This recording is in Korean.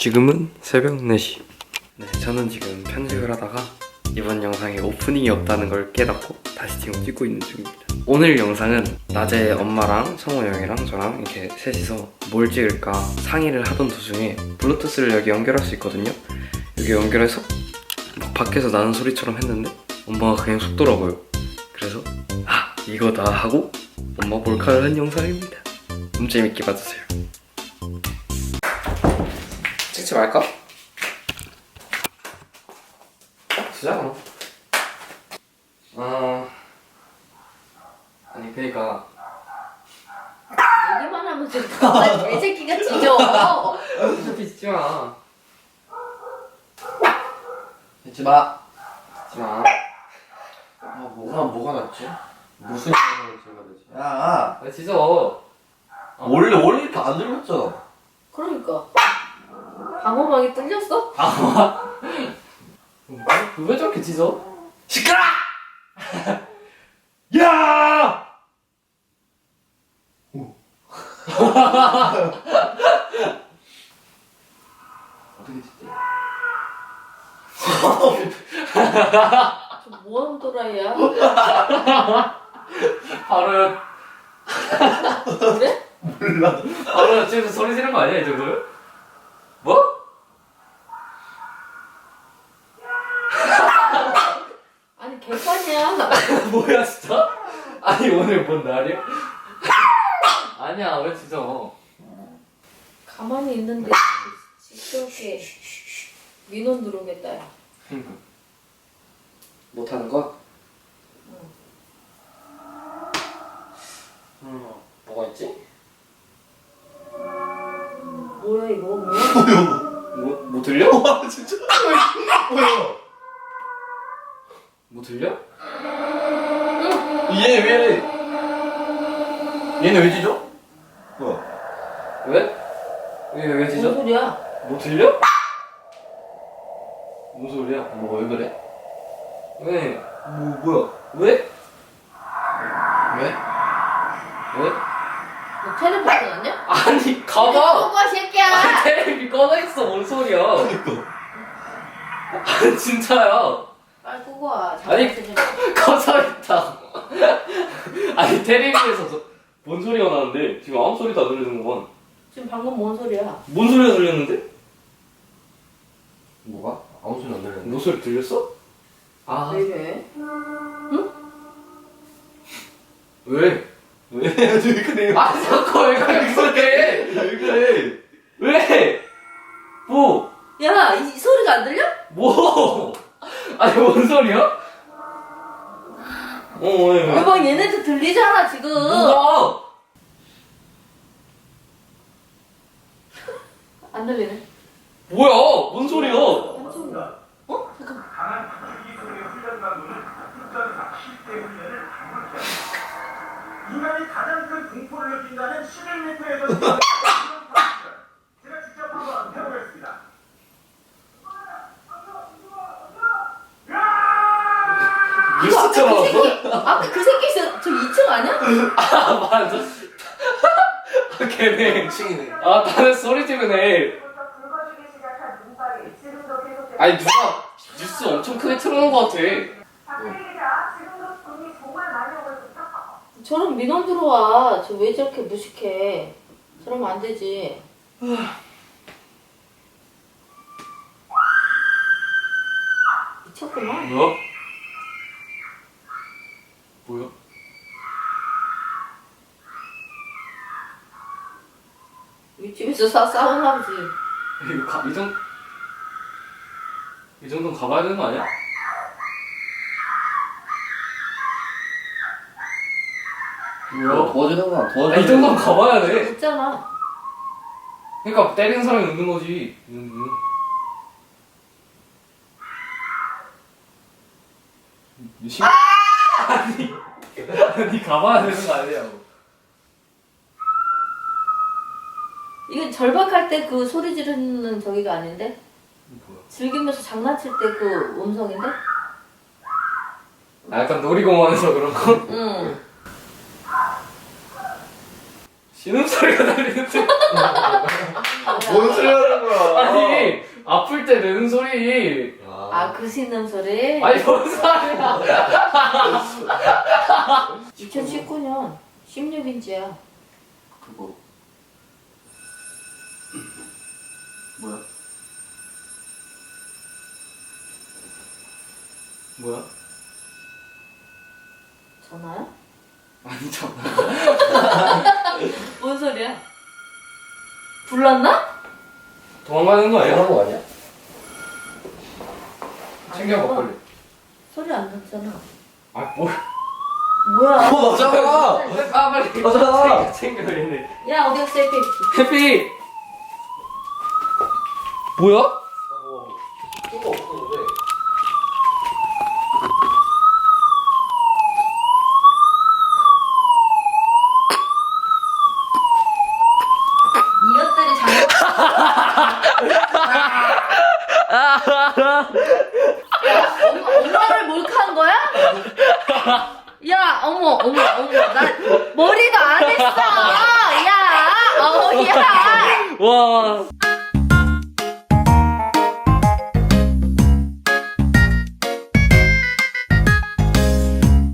지금은 새벽 4시. 네, 저는 지금 편집을 하다가 이번 영상에 오프닝이 없다는 걸 깨닫고 다시 지금 찍고 있는 중입니다. 오늘 영상은 낮에 엄마랑 성호 형이랑 저랑 이렇게 셋이서 뭘 찍을까 상의를 하던 도중에 블루투스를 여기 연결할 수 있거든요. 여기 연결해서 막 밖에서 나는 소리처럼 했는데 엄마가 그냥 속더라고요. 그래서 아 이거다 하고 엄마 몰카를 한 영상입니다. 너무 재밌게 봐주세요. 찍지 말까? 진짜? 아니 그니까 얘기만 하면 좀 내 새끼가 짖어. 어차피 찍지마. 찍지마. 찍지마. 뭐가 낫지? 무슨 영상을 찍어야 되지? 야, 왜 짖어? 원래 이렇게 안 들렸잖아. 그러니까 방어막이 뚫렸어? 왜 저렇게 짖어? 시끄러! 야! 어떻게 찍지? 저 뭐하는 또라이야? 바로 그래? 몰라. 바로 지금 소리 지르는 거 아니야 이 정도면? 뭐? 아니 개판이야. 뭐야 진짜? 아니 오늘 뭔 날이야? 아니야 왜 짖어? 가만히 있는데 시끄럽게 민원 들어오겠다. 야. 못하는 거? 뭐가 있지? 뭐야 이거 뭐야? 뭐 들려? 와, 진짜. 뭐야? 뭐 들려? 얘 왜? 얘는 왜 짖어? 뭐야? 왜? 왜 뭔 짖어? 소리야? 뭐 들려? 뭔 소리야? 뭐 왜 그래? 왜? 뭐야? 왜? 왜? 왜? 너 텔레비전 아니야? 아니 가봐! 꺼봐 새끼야. 테레비 꺼져 있어 뭔 소리야? 그니까. 아니 진짜야. 빨리 끄고 와. 아니. 잠깐만. 꺼져 있다. 아니 테레비에서 뭔 소리가 나는데 지금 아무 소리도 안 들리는구만. 지금 방금 뭔 소리야? 뭔 소리가 들렸는데? 뭐가? 아무 소리 안 들리는데. 뭐 소리 들렸어? 아 왜 이래? 왜? 왜 그래? 아 자꾸 왜 그래? 왜 그래? 왜? 뭐? 야, 이 소리가 안 들려? 뭐? 아니 뭔 소리야? 왜? 대박 얘네들 들리잖아 지금. 뭐가? 안 들리네. 뭐야? 뭔 소리야? 한 소리. 어? 잠깐만. 인간이 가장 큰 공포를 느낀다는 11m에서 제가 직접 한번 해보겠습니다. 뉴스처럼 그 왔어? 새끼, 아까 그 새끼 있어. 저 2층 아니야? 아 맞아. 아, 걔네. 층이네. 아 다들 소리 지르네. 붉어지기 시작한 눈발이 지금도 계속되고 아니 누가 뉴스 엄청 크게 틀어놓은 것 같아. 박태기자 지금도 돈이 정말 많이 오고 있습니다. 저런 민원 들어와. 저 왜 저렇게 무식해? 저러면 안 되지. 미쳤구만. 뭐야? 뭐야? 윗집에서 싸우나 보지. 이거 이 정도는 가봐야 되는 거 아니야? 뭐야? 도와주는 거야. 아, 도와주는 이 정도는 가봐야 돼. 있잖아. 그러니까 때리는 사람이 있는 거지. 이 정도는. 아니 가봐야 되는 거 아니냐고. 이건 절박할 때 그 소리 지르는 저기가 아닌데? 뭐야? 즐기면서 장난칠 때 그 음성인데? 아, 약간 놀이공원에서 그런 거? 응. 신음소리가 들리는데. 뭔 소리 하는 거야? 아니 때 내는 소리. 아, 그 씻는 소리? 아니 뭔 소리야? 2019년 16인치야. 그거 뭐야? 뭐야? 전화야? 아니 참. 뭔 소리야? 불났나? 도망가는 거 아니야? 거 아니야? 챙겨봐 빨리. 소리 안 났잖아. 아 뭐? 뭐야? 너잖아. 아 빨리. 맞아. 챙겨 얘네. 야, 어디 갔어, 해피? 해피. 뭐야? 그거 없었는데. 이것들이 잘못. 야, 엄마를 몰카한 거야? 야, 어머, 나 머리도 안 했어. 야, 야. 와.